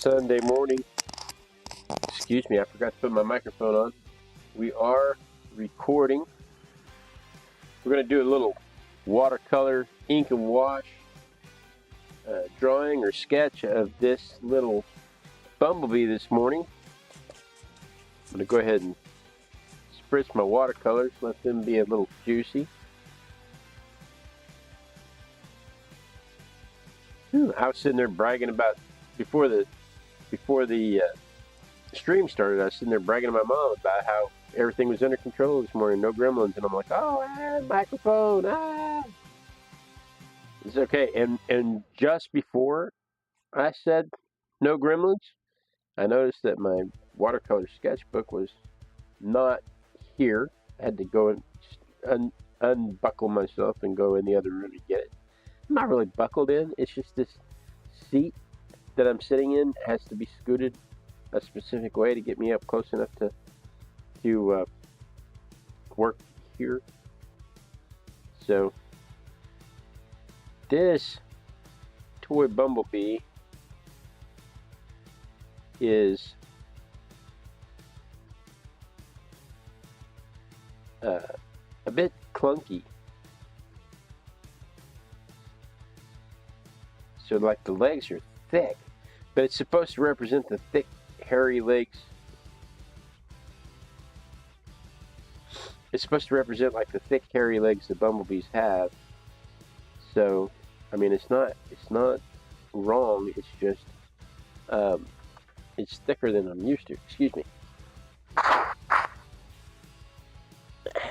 Sunday morning. Excuse me, I forgot to put my microphone on. We are recording. We're going to do a little watercolor ink and wash drawing or sketch of this little bumblebee this morning. I'm going to go ahead and spritz my watercolors, let them be a little juicy. I was sitting there bragging about before the stream started. I was sitting there bragging to my mom about how everything was under control this morning, no gremlins, and I'm like, oh, microphone, It's okay. And just before I said no gremlins, I noticed that my watercolor sketchbook was not here. I had to go and unbuckle myself and go in the other room to get it. I'm not really buckled in. It's just this seat that I'm sitting in has to be scooted a specific way to get me up close enough to work here. So this toy bumblebee is a bit clunky. So like the legs are thick, but it's supposed to represent the thick, hairy legs. It's supposed to represent like the thick, hairy legs that bumblebees have. So, I mean, it's not wrong. It's just, it's thicker than I'm used to. Excuse me.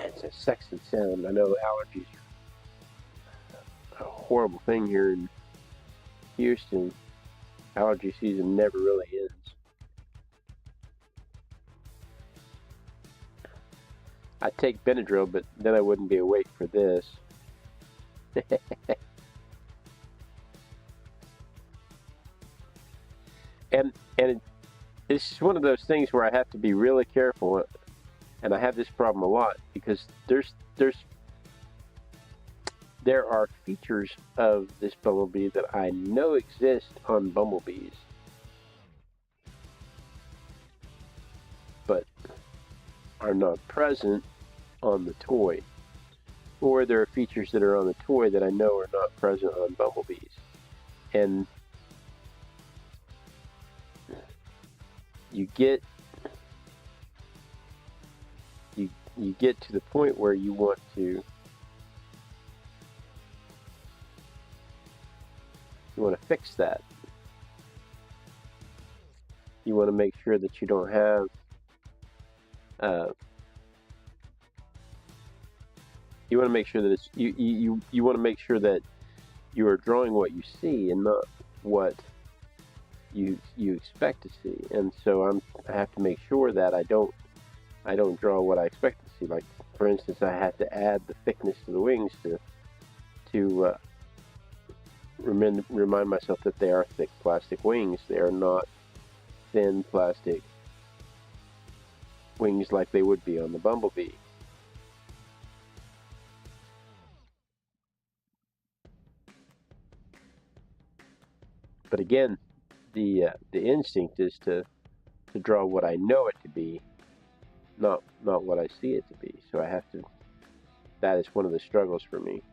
It's a sexy sound. I know allergies are a horrible thing here in Houston. Allergy season never really ends. I'd take Benadryl, but then I wouldn't be awake for this. and this is one of those things where I have to be really careful, and I have this problem a lot because there are features of this bumblebee that I know exist on bumblebees, but are not present on the toy. Or there are features that are on the toy that I know are not present on bumblebees. And you get to the point where you want to fix that. You want to make sure that you don't have you want to make sure that it's you want to make sure that you are drawing what you see and not what you expect to see. And so I have to make sure that I don't draw what I expect to see. Like, for instance, I had to add the thickness to the wings to remind myself that they are thick plastic wings. They are not thin plastic wings like they would be on the bumblebee. But again, the instinct is to draw what I know it to be, not what I see it to be. So I have to. That is one of the struggles for me.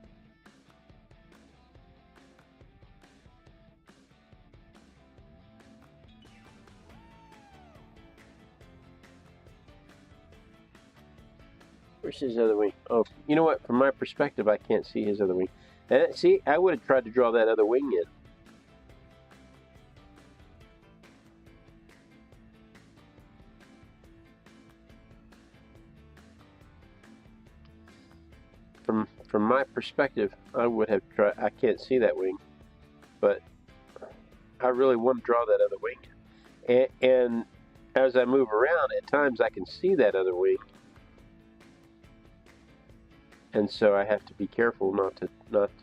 Where's his other wing? Oh, you know what? From my perspective, I can't see his other wing. And see, I would have tried to draw that other wing in. From my perspective, I would have tried. I can't see that wing, but I really want to draw that other wing. And as I move around, at times I can see that other wing. And so I have to be careful not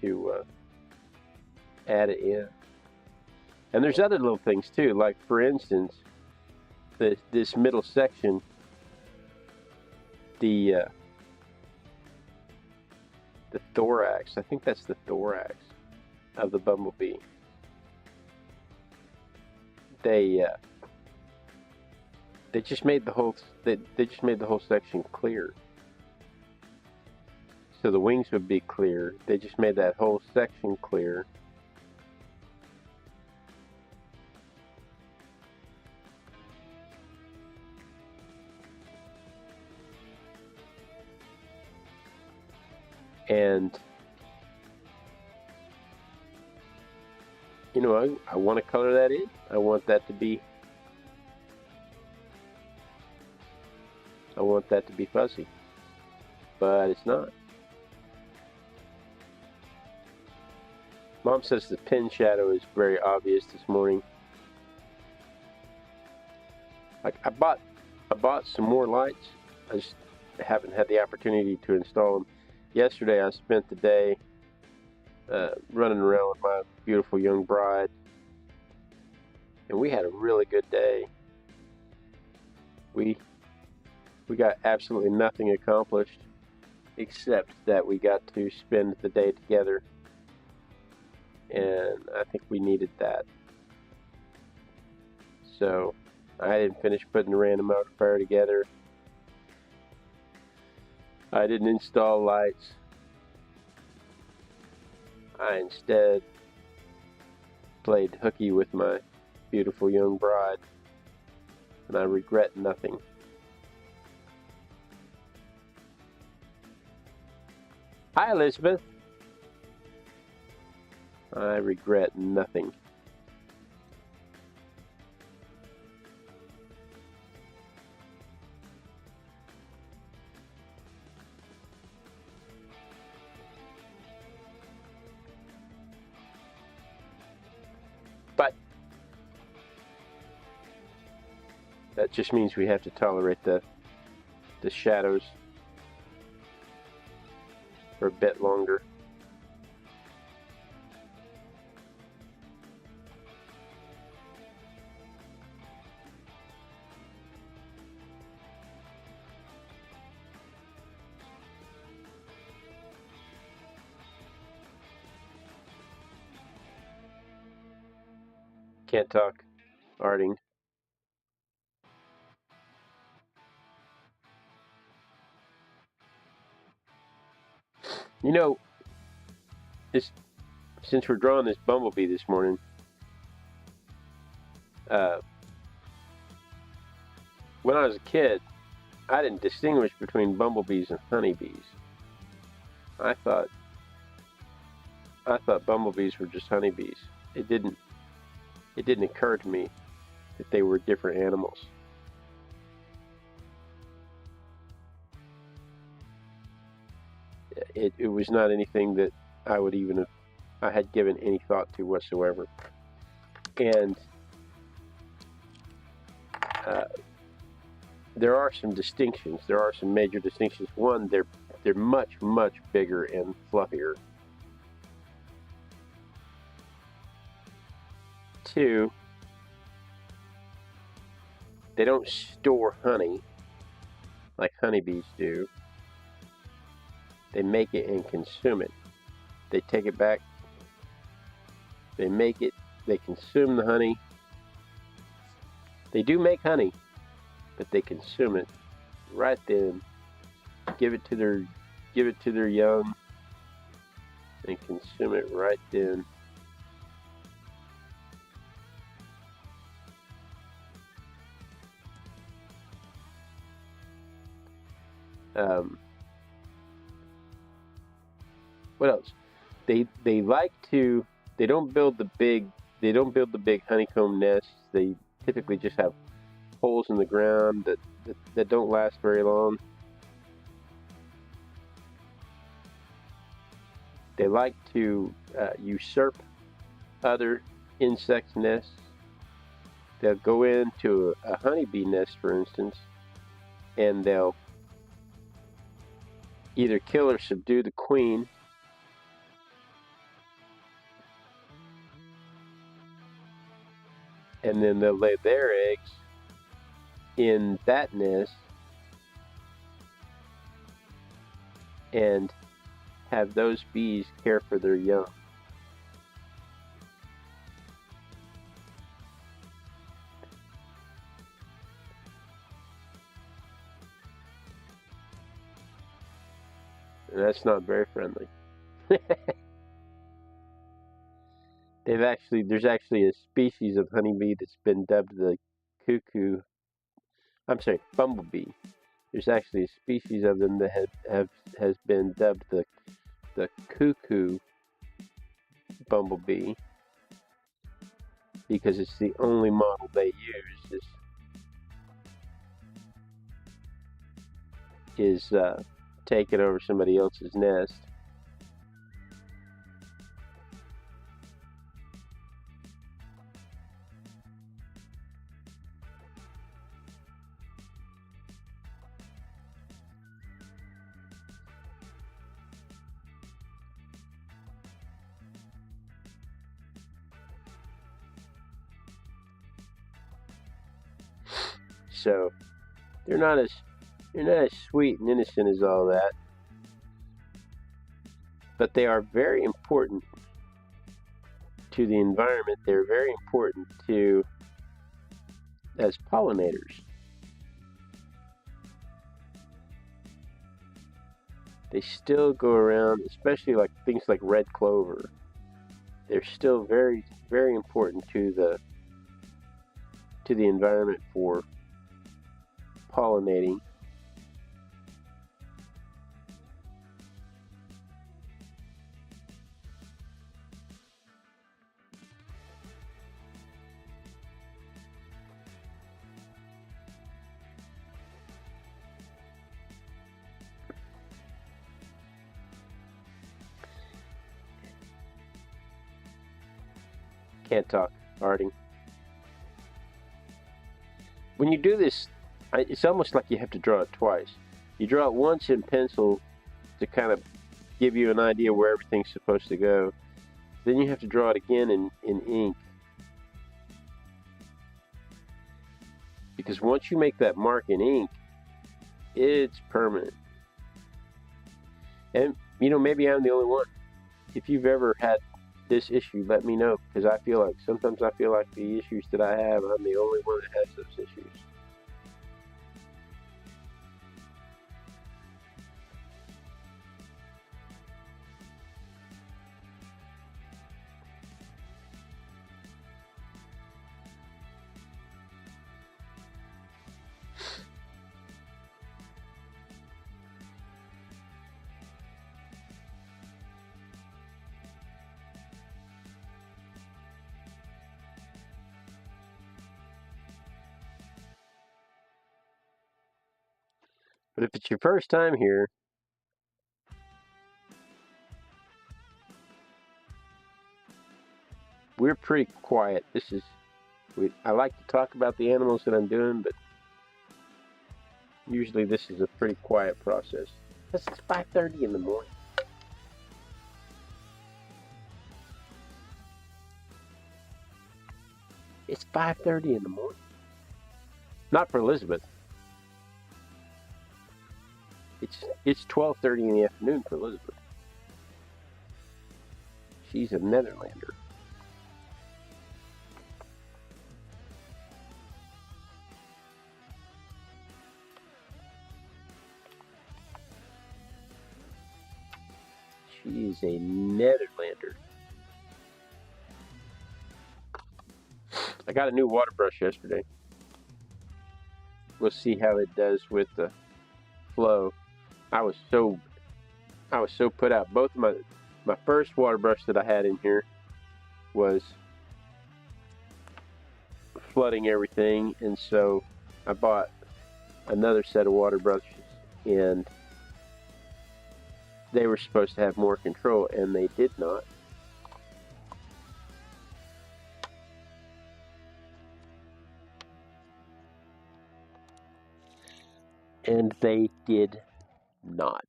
to add it in. And there's other little things too, like for instance, this middle section, the thorax. I think that's the thorax of the bumblebee. they just made the whole they just made the whole section clear, so the wings would be clear. They just made that whole section clear. And you know, I want to color that in. I want that to be fuzzy, but it's not. Mom says the pin shadow is very obvious this morning. I bought some more lights. I just haven't had the opportunity to install them. Yesterday I spent the day running around with my beautiful young bride, and we had a really good day. We got absolutely nothing accomplished, except that we got to spend the day together, and I think we needed that. So I didn't finish putting the random amplifier together. I didn't install lights. I instead played hooky with my beautiful young bride, and I regret nothing. Hi, Elizabeth. I regret nothing. But that just means we have to tolerate the shadows for a bit longer. Can't talk. Arting. You know, since we're drawing this bumblebee this morning, when I was a kid, I didn't distinguish between bumblebees and honeybees. I thought bumblebees were just honeybees. It didn't occur to me that they were different animals. It was not anything that I had given any thought to whatsoever. And there are some distinctions. There are some major distinctions. One, they're much bigger and fluffier. Two, they don't store honey like honeybees do. They make it and consume it. They take it back, they make it, they consume the honey. They do make honey, but they consume it right then. Give it to their young, and consume it right then. What else? They don't build the big honeycomb nests. They typically just have holes in the ground that don't last very long. They like to usurp other insect nests. They'll go into a honeybee nest, for instance, and they'll either kill or subdue the queen, and then they'll lay their eggs in that nest and have those bees care for their young. And that's not very friendly. There's actually a species of honeybee that's been dubbed the cuckoo. I'm sorry, bumblebee. There's actually a species of them that has been dubbed the cuckoo bumblebee because it's the only model they use is taking over somebody else's nest. So they're not as sweet and innocent as all that, but they are very important to the environment. They're very important as pollinators. They still go around, especially like things like red clover. They're still very, very important to the environment for pollinating. Can't talk, Artie. When you do this, it's almost like you have to draw it twice. You draw it once in pencil to kind of give you an idea where everything's supposed to go. Then you have to draw it again in ink. Because once you make that mark in ink, it's permanent. And, maybe I'm the only one. If you've ever had this issue, let me know, because sometimes I feel like the issues that I have, I'm the only one that has those issues. But if it's your first time here, we're pretty quiet. I like to talk about the animals that I'm doing, but usually this is a pretty quiet process. It's 5:30 in the morning. It's 5:30 in the morning. Not for Elizabeth. It's 12:30 in the afternoon for Elizabeth. She's a Netherlander. She's a Netherlander. I got a new water brush yesterday. We'll see how it does with the flow. I was so put out. Both of my first water brush that I had in here was flooding everything, and so I bought another set of water brushes, and they were supposed to have more control, and they did not. And they did not.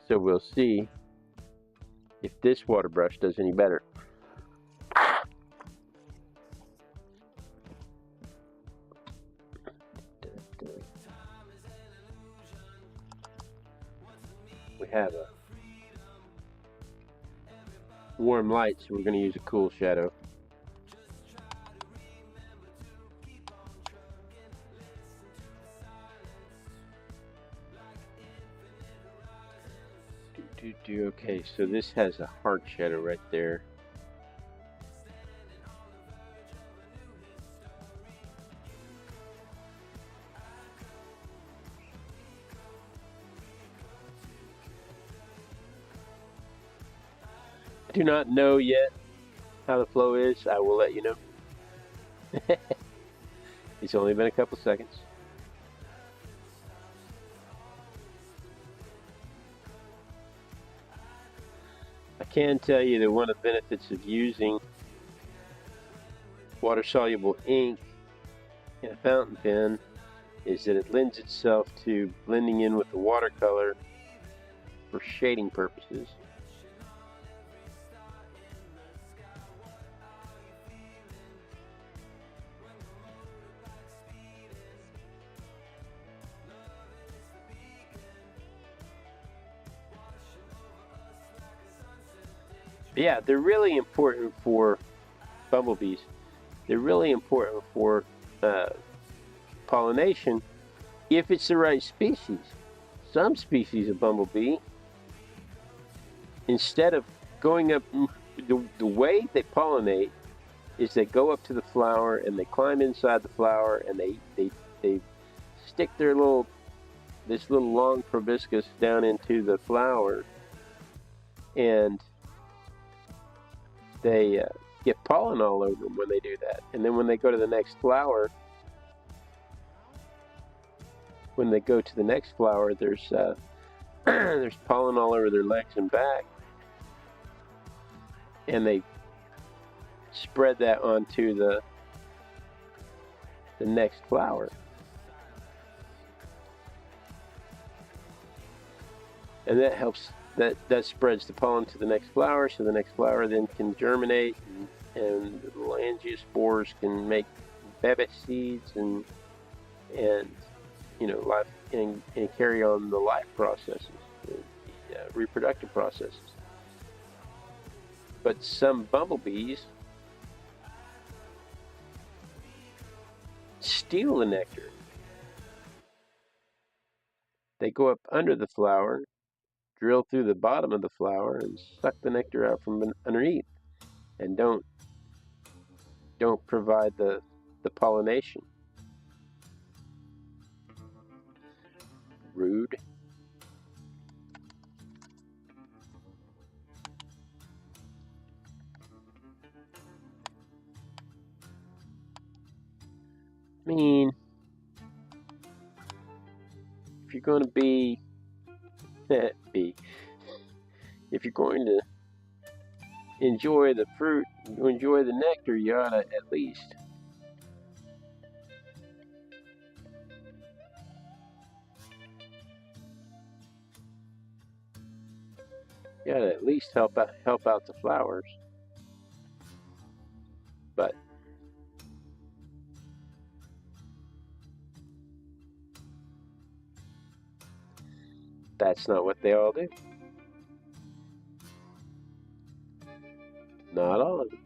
So we'll see if this water brush does any better. We have a warm light, so we're going to use a cool shadow. Okay, so this has a heart shadow right there. I do not know yet how the flow is. I will let you know. It's only been a couple seconds. I can tell you that one of the benefits of using water-soluble ink in a fountain pen is that it lends itself to blending in with the watercolor for shading purposes. But yeah, they're really important for bumblebees. They're really important for pollination if it's the right species. Some species of bumblebee, instead of going up, the way they pollinate is they go up to the flower and they climb inside the flower and they stick their this little long proboscis down into the flower, and they get pollen all over them when they do that. And then when they go to the next flower, there's there's pollen all over their legs and back, and they spread that onto the next flower. And that helps, that spreads the pollen to the next flower, so the next flower then can germinate, and the little angiosperms can make peppy seeds and you know, life, and carry on the life processes, the reproductive processes. But some bumblebees steal the nectar. They go up under the flower, drill through the bottom of the flower, and suck the nectar out from underneath, and don't provide the pollination. Rude. I mean, if you're going to be if you're going to enjoy the fruit, enjoy the nectar, you ought to at least help out the flowers. But that's not what they all do. Not all of them.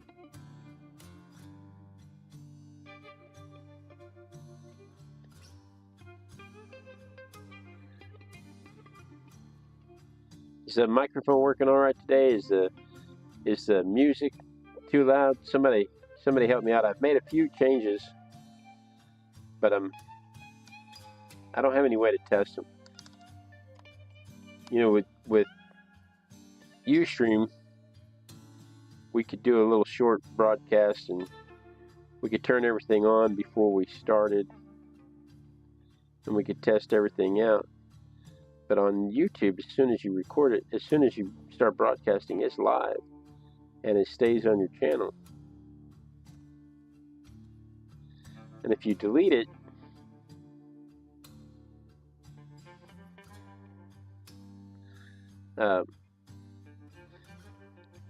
Is the microphone working all right today? Is the music too loud? Somebody help me out. I've made a few changes, but I don't have any way to test them. You know, with Ustream, we could do a little short broadcast, and we could turn everything on before we started, and we could test everything out. But on YouTube, as soon as you record it, as soon as you start broadcasting, it's live, and it stays on your channel. And if you delete it,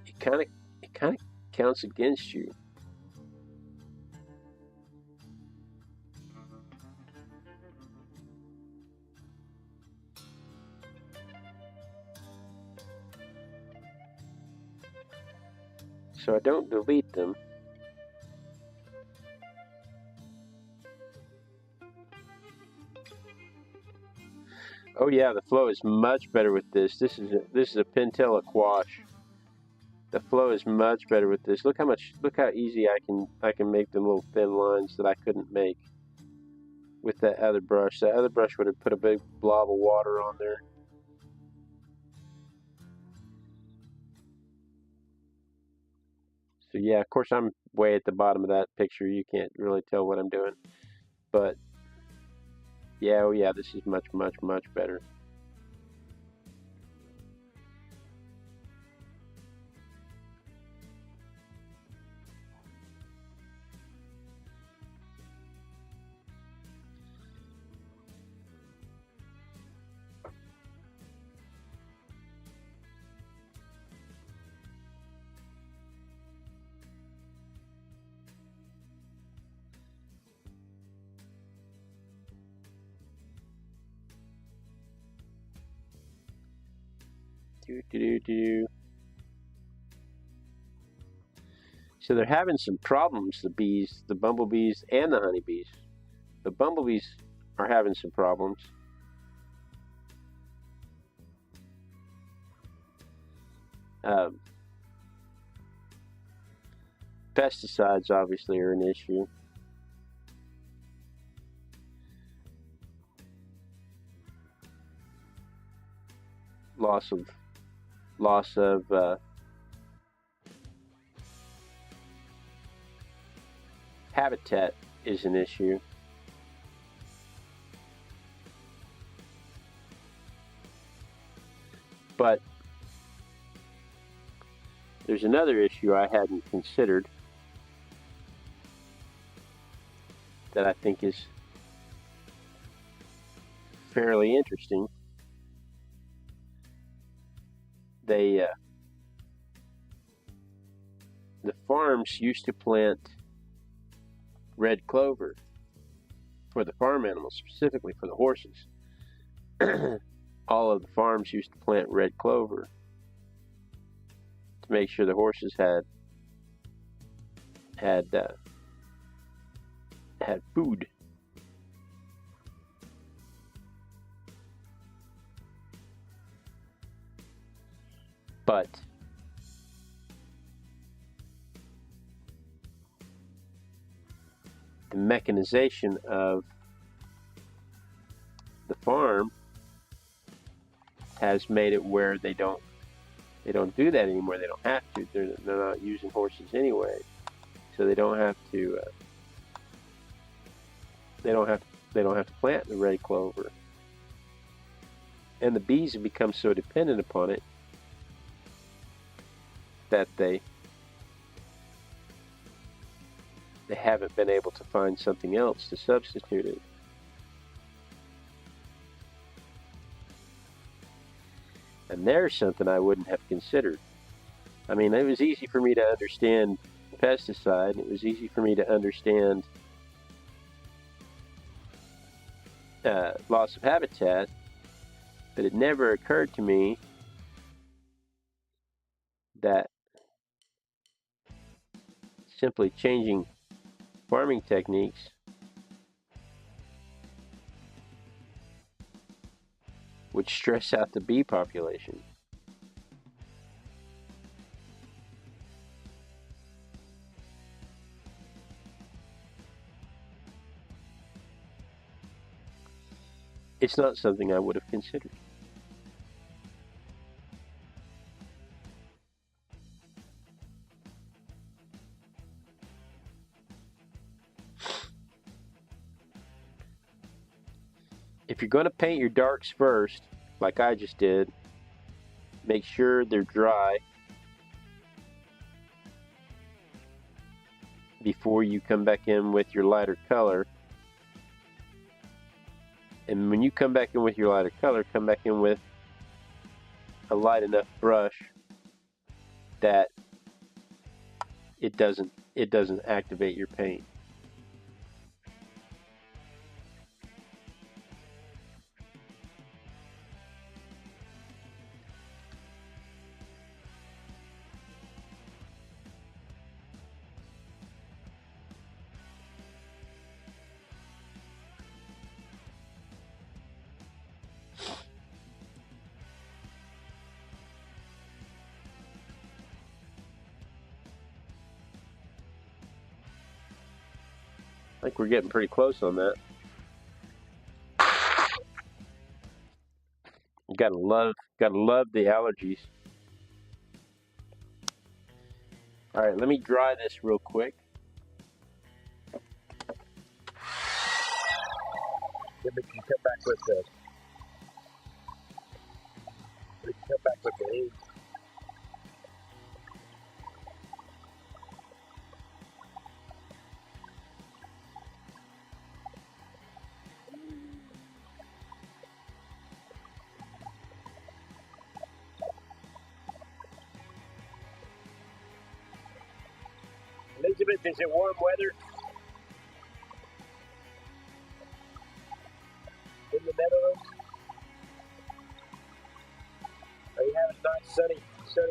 it kind of counts against you. So I don't delete them. Oh yeah, the flow is much better with this. This is a Pentella gouache. The flow is much better with this. Look how easy I can make them little thin lines that I couldn't make with that other brush. That other brush would have put a big blob of water on there. So yeah, of course I'm way at the bottom of that picture. You can't really tell what I'm doing. But yeah, oh yeah, this is much, much, much better. Do, do, do, do. So they're having some problems, the bees, the bumblebees, and the honeybees. The bumblebees are having some problems. Pesticides obviously are an issue. Loss of habitat is an issue. But there's another issue I hadn't considered that I think is fairly interesting. The farms used to plant red clover for the farm animals, specifically for the horses. All of the farms used to plant red clover to make sure the horses had food. But the mechanization of the farm has made it where they don't do that anymore. They don't have to. They're not using horses anyway, so they don't have to. They don't have to plant the red clover, and the bees have become so dependent upon it that they haven't been able to find something else to substitute it. And there's something I wouldn't have considered. I mean, it was easy for me to understand pesticide. It was easy for me to understand loss of habitat, but it never occurred to me that simply changing farming techniques would stress out the bee population. It's not something I would have considered. If you're going to paint your darks first, like I just did, make sure they're dry before you come back in with your lighter color. And when you come back in with your lighter color, come back in with a light enough brush that it doesn't activate your paint. think we're getting pretty close on that. Gotta love the allergies. All right, let me dry this real quick. Then we can come back with the ink. Elizabeth, is it warm weather in the Netherlands? Are you having a nice sunny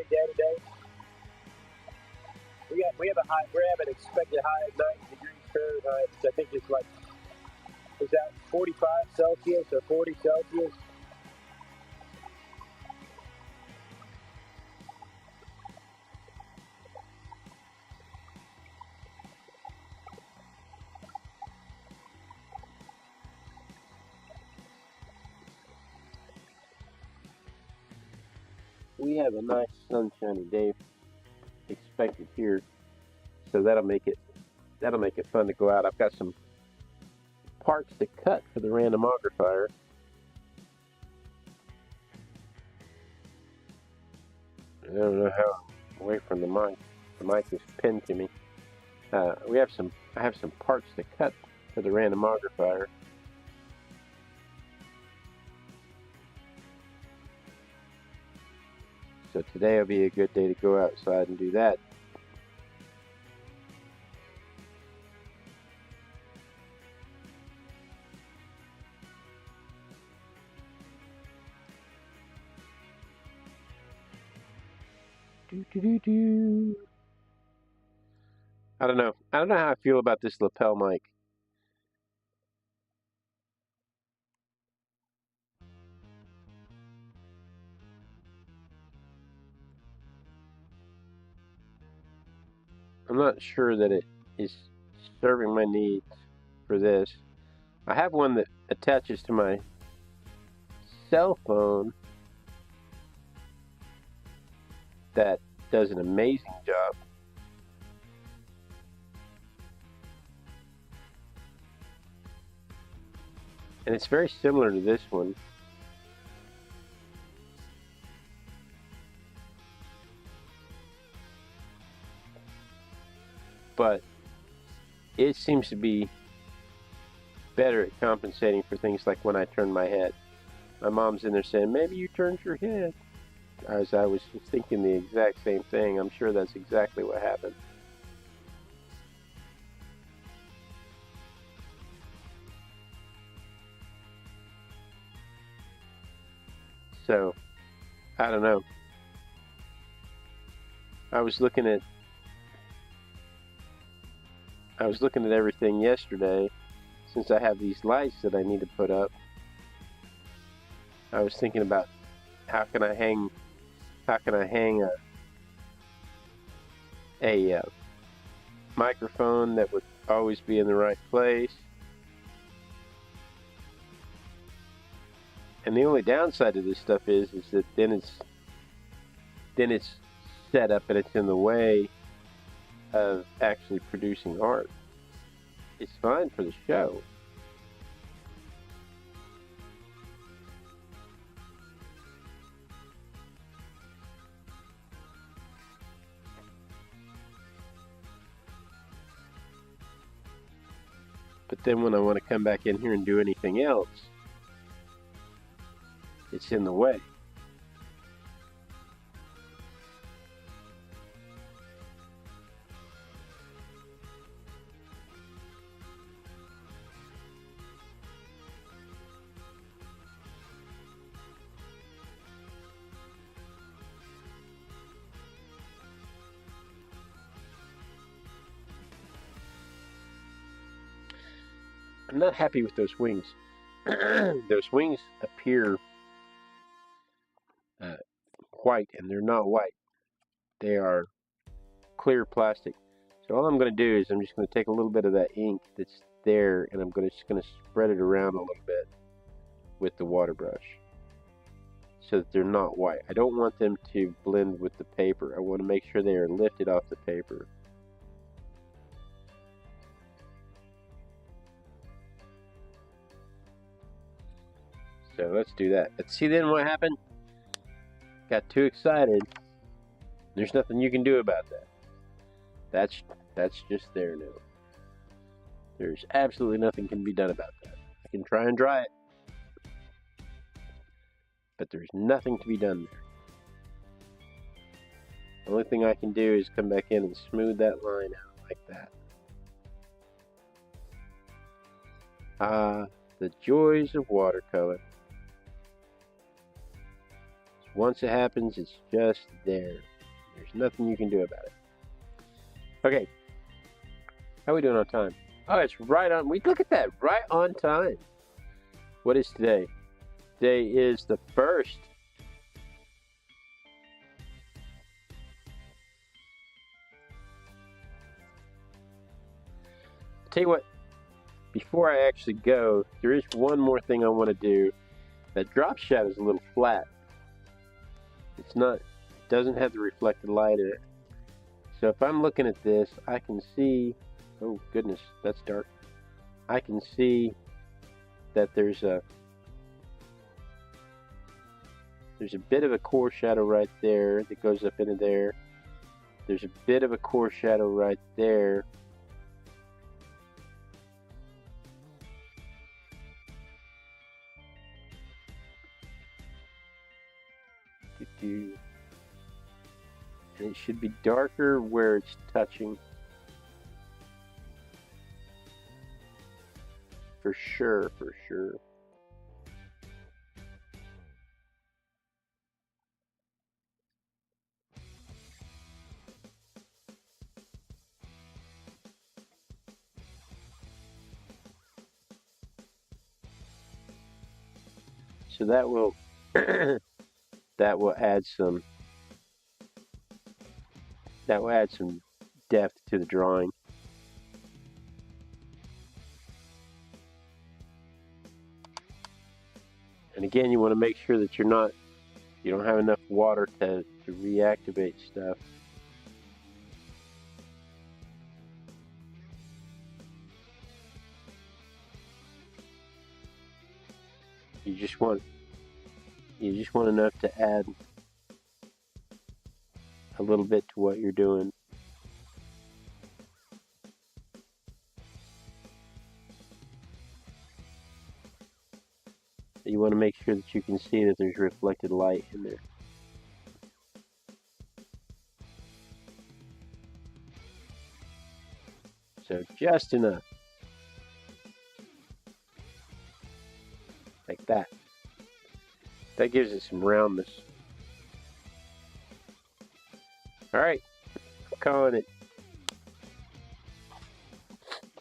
day today? We have an expected high of 90 degrees Fahrenheit. I think it's like, is that 45 Celsius or 40 Celsius? We have a nice sunshiny day expected here, so that'll make it fun to go out. I've got some parts to cut for the randomogrifier. I don't know how away from the mic. The mic is pinned to me. I have some parts to cut for the randomogrifier. So today will be a good day to go outside and do that. I don't know how I feel about this lapel mic. I'm not sure that it is serving my needs for this. I have one that attaches to my cell phone that does an amazing job. And it's very similar to this one. But it seems to be better at compensating for things like when I turn my head. My mom's in there saying, maybe you turned your head. As I was thinking the exact same thing. I'm sure that's exactly what happened. So, I don't know. I was looking at everything yesterday. Since I have these lights that I need to put up, I was thinking about how can I hang a microphone that would always be in the right place. And the only downside to this stuff is that then it's set up and it's in the way of actually producing art. It's fine for the show. But then when I want to come back in here and do anything else, it's in the way. I'm not happy with those wings. Those wings appear white, and they're not white. They are clear plastic. So all I'm going to do is I'm just going to take a little bit of that ink that's there, and I'm just going to spread it around a little bit with the water brush so that they're not white. I don't want them to blend with the paper. I want to make sure they are lifted off the paper. So let's do that. Let's see then what happened. Got too excited. There's nothing you can do about that. That's just there now. There's absolutely nothing can be done about that. I can try and dry it, but there's nothing to be done there. The only thing I can do is come back in and smooth that line out like that. Ah, the joys of watercolor. Once it happens, it's just there. There's nothing you can do about it. Okay, how are we doing on time? Oh, it's right on. We look at that, right on time. What is today? Today is the 1st. Tell you what, before I actually go, there is one more thing I want to do. That drop shadow is a little flat. It's not, it doesn't have the reflected light in it. So if I'm looking at this, I can see, oh goodness, that's dark. I can see that there's a bit of a core shadow right there that goes up into there. There's a bit of a core shadow right there. And it should be darker where it's touching. For sure, for sure. So that will add some depth to the drawing. And again, you want to make sure that you don't have enough water to reactivate stuff. You just want enough to add a little bit to what you're doing. You want to make sure that you can see that there's reflected light in there. So just enough. Like that. That gives it some roundness. Alright, I'm calling it.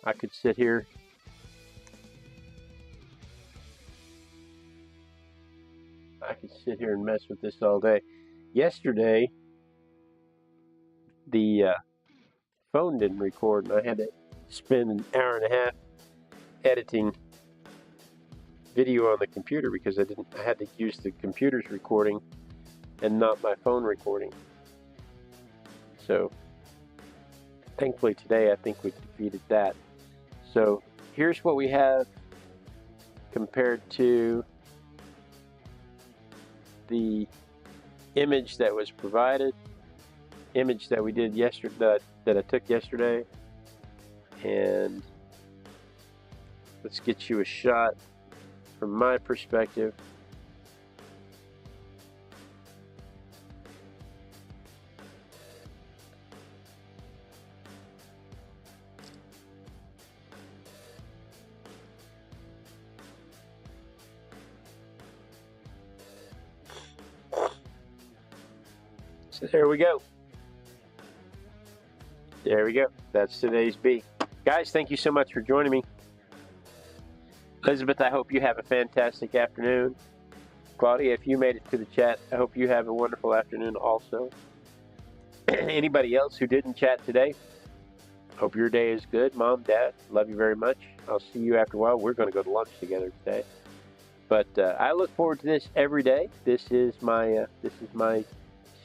I could sit here and mess with this all day. Yesterday, the phone didn't record, and I had to spend an hour and a half editing video on the computer because I had to use the computer's recording and not my phone recording. So thankfully today I think we defeated that. So here's what we have compared to the image that was provided, image that we did yesterday, that I took yesterday. And let's get you a shot from my perspective. So there we go. There we go. That's today's bee. Guys, thank you so much for joining me. Elizabeth, I hope you have a fantastic afternoon. Claudia, if you made it to the chat, I hope you have a wonderful afternoon also. Anybody else who didn't chat today, Hope your day is good. Mom, Dad, love you very much. I'll see you after a while. We're going to go to lunch together today. But I look forward to this every day. This is my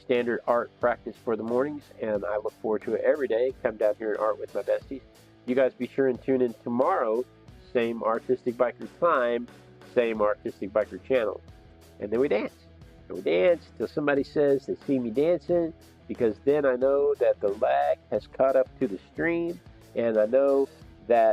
standard art practice for the mornings, and I look forward to it every day. Come down here and art with my besties. You guys be sure and tune in tomorrow. Same Artistic Biker time, same Artistic Biker channel. And then we dance. And we dance till somebody says they see me dancing, because then I know that the lag has caught up to the stream, and I know that